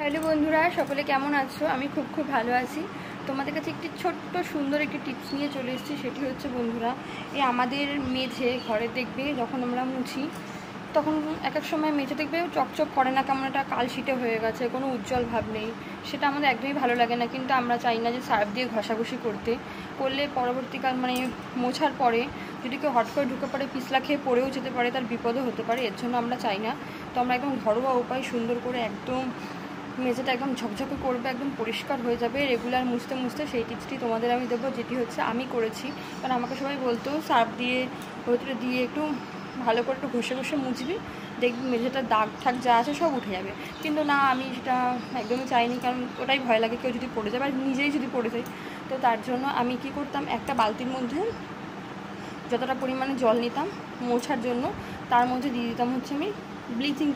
Hello বন্ধুরা, সকলে কেমন আছো? আমি খুব ভালো আছি। তোমাদের কাছে একটি ছোট্ট সুন্দর একটি টিপস নিয়ে চলে এসেছি। সেটি হচ্ছে বন্ধুরা, এই আমাদের মেঝে ঘরে দেখবে যখন আমরা মুছি তখন এক এক সময় মেঝে দেখবে চকচক করে না, কেমন একটা কালশিটে হয়ে গেছে, কোনো উজ্জ্বল ভাব নেই। সেটা আমাদের একদমই ভালো লাগে না, কিন্তু আমরা চাই না যে সার্ফ দিয়ে ঘষাঘষি করলে পরবর্তীকাল মানে মোছার পরে যদি কেউ হট করে ঢুকে পড়ে, পিছলা খেয়ে পড়েও যেতে পারে, তার বিপদও হতে পারে। এর জন্য আমরা চাই না। তো আমরা একদম ঘরোয়া উপায় সুন্দর করে একদম মেঝেটা একদম ঝকঝকে করবে, একদম পরিষ্কার হয়ে যাবে রেগুলার মুছতে মুছতে। সেই টিপসটি তোমাদের আমি দেবো, যেটি হচ্ছে আমি করেছি। কারণ আমাকে সবাই বলতো সার্ফ দিয়ে ভেতরে দিয়ে একটু ভালো করে একটু ঘষে ঘষে মুছবি, দেখবি মেঝেটা দাগ ঠাক যা আছে সব উঠে যাবে। কিন্তু না, আমি সেটা একদমই চাইনি, কারণ ওটাই ভয় লাগে কেউ যদি পড়ে যায় বা নিজেই যদি পড়ে যায়। তো তার জন্য আমি কি করতাম, একটা বালতির মধ্যে যতটা পরিমাণে জল নিতাম মোছার জন্য, তার মধ্যে দিয়ে দিতাম হচ্ছে আমি ব্লিচিং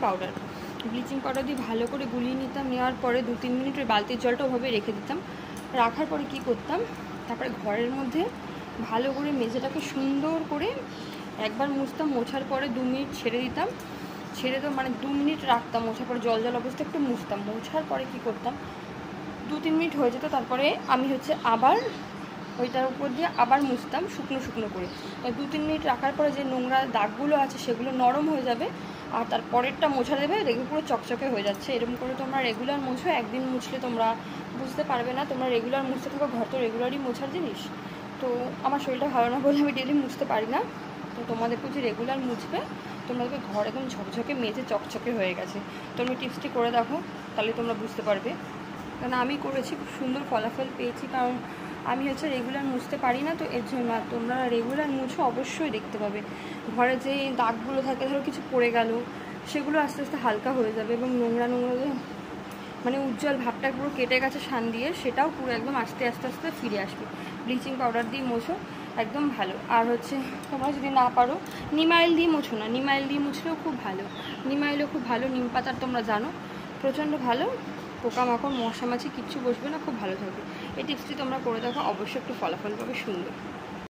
পাউডার দিয়ে ভালো করে গুলিয়ে নিতাম। নেওয়ার পরে 2-3 মিনিট ওই বালতির জলটা ওভাবে রেখে দিতাম। রাখার পরে কি করতাম, তারপরে ঘরের মধ্যে ভালো করে মেঝেটাকে সুন্দর করে একবার মুছতাম। মোছার পরে 2 মিনিট ছেড়ে দিতাম। ছেড়ে তো মানে 2 মিনিট রাখতাম, মোছার পরে জল অবস্থা একটু মুছতাম। মোছার পরে কি করতাম, 2-3 মিনিট হয়ে যেত, তারপরে আমি হচ্ছে আবার ওইটার উপর দিয়ে আবার মুছতাম শুকনো করে। 2-3 মিনিট রাখার পরে যে নোংরা দাগগুলো আছে সেগুলো নরম হয়ে যাবে, আর তার পরেরটা মোছা দেবে, দেখবে পুরো চকচকে হয়ে যাচ্ছে। এরকম করে তোমরা রেগুলার মোছো। একদিন মুছলে তোমরা বুঝতে পারবে না, তোমরা রেগুলার মুছতে থাকো। ঘর তো রেগুলারই মোছার জিনিস। তো আমার শরীরটা ভালো না বলে আমি ডেলি মুছতে পারি না। তো তোমাদেরকে যে রেগুলার মুছবে, তোমাদেরকে ঘর একদম ঝকঝকে মেঝে চকচকে হয়ে গেছে। তোমরা টিপসটি করে দেখো, তাহলে তোমরা বুঝতে পারবে। কারণ আমি করেছি, খুব সুন্দর ফলাফল পেয়েছি। কারণ আমি হচ্ছে রেগুলার মুছতে পারি না, তো এর জন্য। আর তোমরা রেগুলার মুছো, অবশ্যই দেখতে পাবে ঘরে যে দাগগুলো থাকে, ধরো কিছু পড়ে গেল, সেগুলো আস্তে আস্তে হালকা হয়ে যাবে, এবং নোংরা মানে উজ্জ্বল ভাবটা পুরো কেটে গেছে শান দিয়ে, সেটাও পুরো একদম আস্তে আস্তে ফিরে আসবে। ব্লিচিং পাউডার দিয়ে মোছো, একদম ভালো। আর হচ্ছে তোমরা যদি না পারো নিম অয়েল দিয়ে মোছো না, নিম অয়েল দিয়ে মুছলেও খুব ভালো। নিম অয়েলও খুব ভালো, নিম পাতার তোমরা জানো প্রচণ্ড ভালো। পোকামাকড় মশামাছি কিচ্ছু বসবে না, খুব ভালো থাকবে। এই টিপসটি তোমরা করে দেখো, অবশ্যই একটু ফলাফল পাবে সুন্দর।